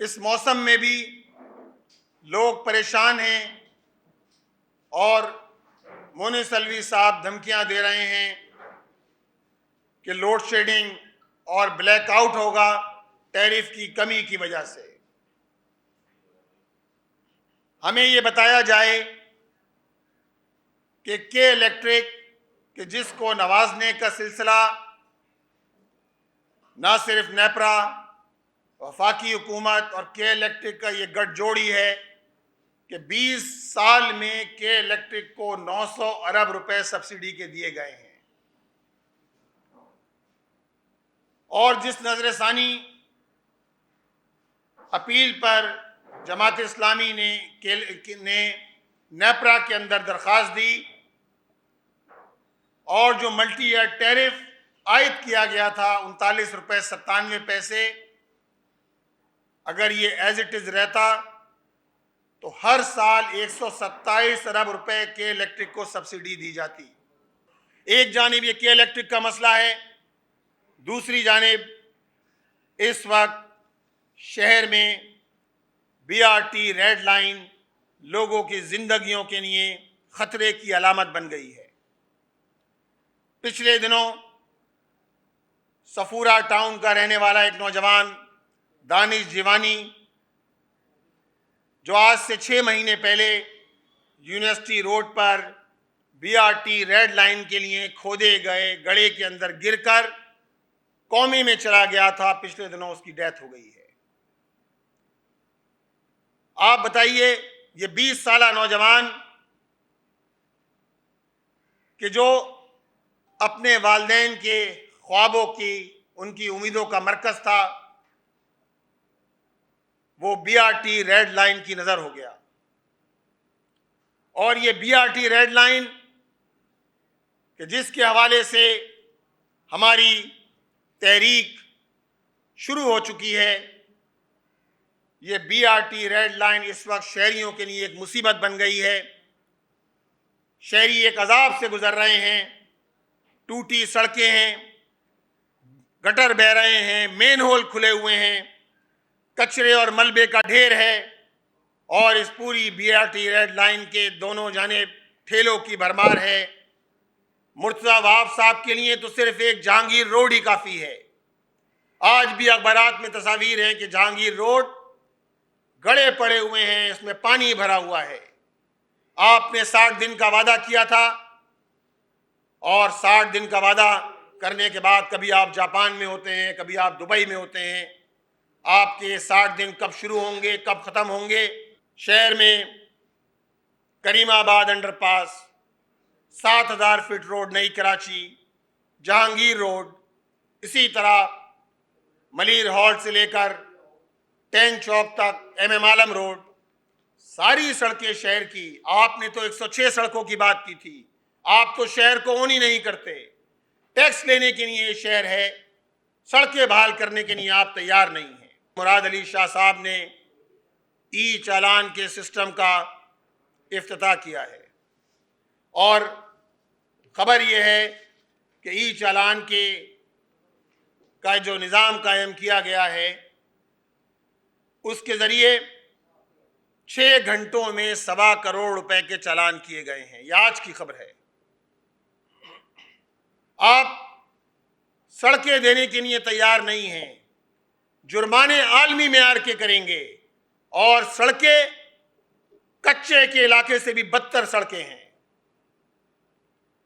इस मौसम में भी लोग परेशान हैं और मोनिस अलवी साहब धमकियां दे रहे हैं कि लोड शेडिंग और ब्लैकआउट होगा टैरिफ की कमी की वजह से। हमें ये बताया जाए कि के इलेक्ट्रिक कि जिसको नवाजने का सिलसिला न सिर्फ नेपरा, वफाकी हुकूमत और के इलेक्ट्रिक का ये गठजोड़ी है कि 20 साल में के इलेक्ट्रिक को 900 अरब रुपए सब्सिडी के दिए गए हैं। और जिस नजरसानी अपील पर जमात इस्लामी ने नेपरा के अंदर दरख्वास्त दी और जो मल्टी ईयर टैरिफ आयद किया गया था 39 रुपये 97 पैसे, अगर ये एज इट इज़ रहता तो हर साल 127 अरब रुपए के इलेक्ट्रिक को सब्सिडी दी जाती। एक जानिब ये के इलेक्ट्रिक का मसला है, दूसरी जानिब इस वक्त शहर में बीआरटी रेड लाइन लोगों की जिंदगियों के लिए खतरे की अलामत बन गई है। पिछले दिनों सफूरा टाउन का रहने वाला एक नौजवान दानिश जीवानी, जो आज से 6 महीने पहले यूनिवर्सिटी रोड पर बीआरटी रेड लाइन के लिए खोदे गए गड्ढे के अंदर गिरकर कौमे में चला गया था, पिछले दिनों उसकी डेथ हो गई है। आप बताइए, ये 20 साला नौजवान कि जो अपने वालिदैन के ख्वाबों की, उनकी उम्मीदों का मरकज था, वो बीआरटी रेड लाइन की नजर हो गया। और ये बीआरटी रेड लाइन कि जिसके हवाले से हमारी तहरीक शुरू हो चुकी है, ये बीआरटी रेड लाइन इस वक्त शहरियों के लिए एक मुसीबत बन गई है। शहरी एक अजाब से गुजर रहे हैं, टूटी सड़कें हैं, गटर बह रहे हैं, मेन होल खुले हुए हैं, कचरे और मलबे का ढेर है और इस पूरी बीआरटी रेड लाइन के दोनों जानिब ठेलों की भरमार है। मुर्तज़ा वहाब साहब के लिए तो सिर्फ एक जहांगीर रोड ही काफ़ी है। आज भी अखबारात में तस्वीर है कि जहांगीर रोड गड़े पड़े हुए हैं, इसमें पानी भरा हुआ है। आपने 60 दिन का वादा किया था और 60 दिन का वादा करने के बाद कभी आप जापान में होते हैं, कभी आप दुबई में होते हैं। आपके 60 दिन कब शुरू होंगे, कब ख़त्म होंगे? शहर में करीमाबाद अंडरपास, 7000 फीट रोड नई कराची, जहांगीर रोड, इसी तरह मलिर हॉल से लेकर टैंक चौक तक MM आलम रोड, सारी सड़कें शहर की। आपने तो 106 सड़कों की बात की थी। आप तो शहर को ओन ही नहीं करते। टैक्स लेने के लिए शहर है, सड़कें बहाल करने के लिए आप तैयार नहीं हैं। मुराद अली शाह साहब ने ई चालान के सिस्टम का इफ्तिताह किया है और ख़बर यह है कि ई चालान का जो निज़ाम कायम किया गया है, उसके ज़रिए 6 घंटों में 1.25 करोड़ रुपए के चालान किए गए हैं। यह आज की खबर है। आप सड़कें देने के लिए तैयार नहीं हैं, जुर्माने आलमी मेयार के करेंगे और सड़कें कच्चे के इलाके से भी बदतर सड़कें हैं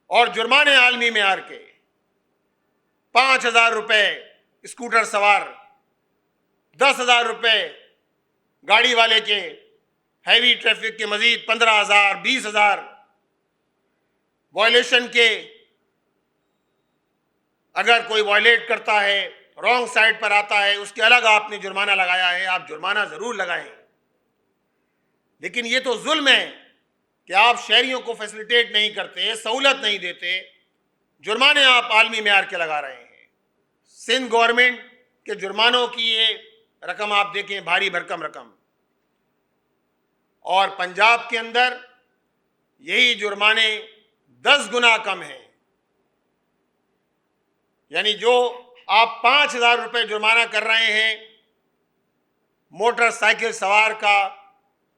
और जुर्माने आलमी मेयार के। 5000 रुपए स्कूटर सवार, 10,000 रुपए गाड़ी वाले के, हैवी ट्रैफिक के मजीद 15,000, 20,000 वायलेशन के। अगर कोई वायलेट करता है, रॉन्ग साइड पर आता है, उसके अलग आपने जुर्माना लगाया है। आप जुर्माना जरूर लगाएं, लेकिन ये तो जुल्म है कि आप शहरियों को फैसिलिटेट नहीं करते, सहूलत नहीं देते, जुर्माने आप आलमी मेयार के लगा रहे हैं। सिंध गवर्नमेंट के जुर्मानों की ये रकम आप देखें, भारी भरकम रकम, और पंजाब के अंदर यही जुर्माने 10 गुना कम हैं। यानी जो आप 5,000 रुपये जुर्माना कर रहे हैं मोटरसाइकिल सवार का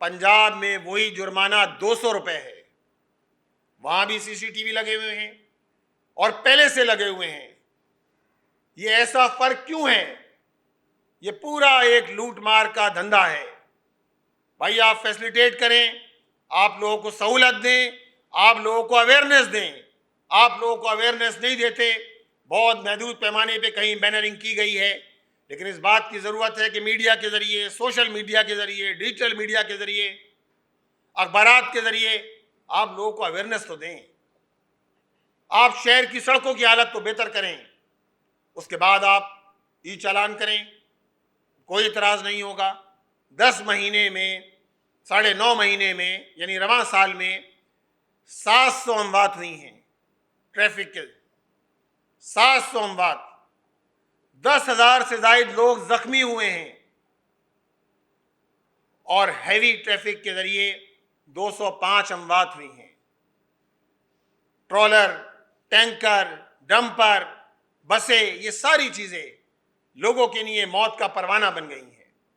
पंजाब में वही जुर्माना 200 रुपये है। वहां भी सीसीटीवी लगे हुए हैं और पहले से लगे हुए हैं। ये ऐसा फर्क क्यों है? ये पूरा एक लूटमार का धंधा है। भाई आप फैसिलिटेट करें, आप लोगों को सहूलत दें, आप लोगों को अवेयरनेस दें। आप लोगों को अवेयरनेस नहीं देते। बहुत महदूद पैमाने पे कहीं बैनरिंग की गई है, लेकिन इस बात की ज़रूरत है कि मीडिया के ज़रिए, सोशल मीडिया के ज़रिए, डिजिटल मीडिया के ज़रिए, अखबारात के ज़रिए आप लोगों को अवेयरनेस तो दें। आप शहर की सड़कों की हालत तो बेहतर करें, उसके बाद आप ई चालान करें, कोई इतराज़ नहीं होगा। 10 महीने में, 9.5 महीने में, यानी रवां साल में 700 अमवात हुई हैं ट्रैफिक के, 700 अमवात। 10,000 से ज़ायद लोग जख्मी हुए हैं और हैवी ट्रैफिक के जरिए 205 अमवात हुई हैं। ट्रॉलर, टैंकर, डंपर, बसें, ये सारी चीज़ें लोगों के लिए मौत का परवाना बन गई हैं।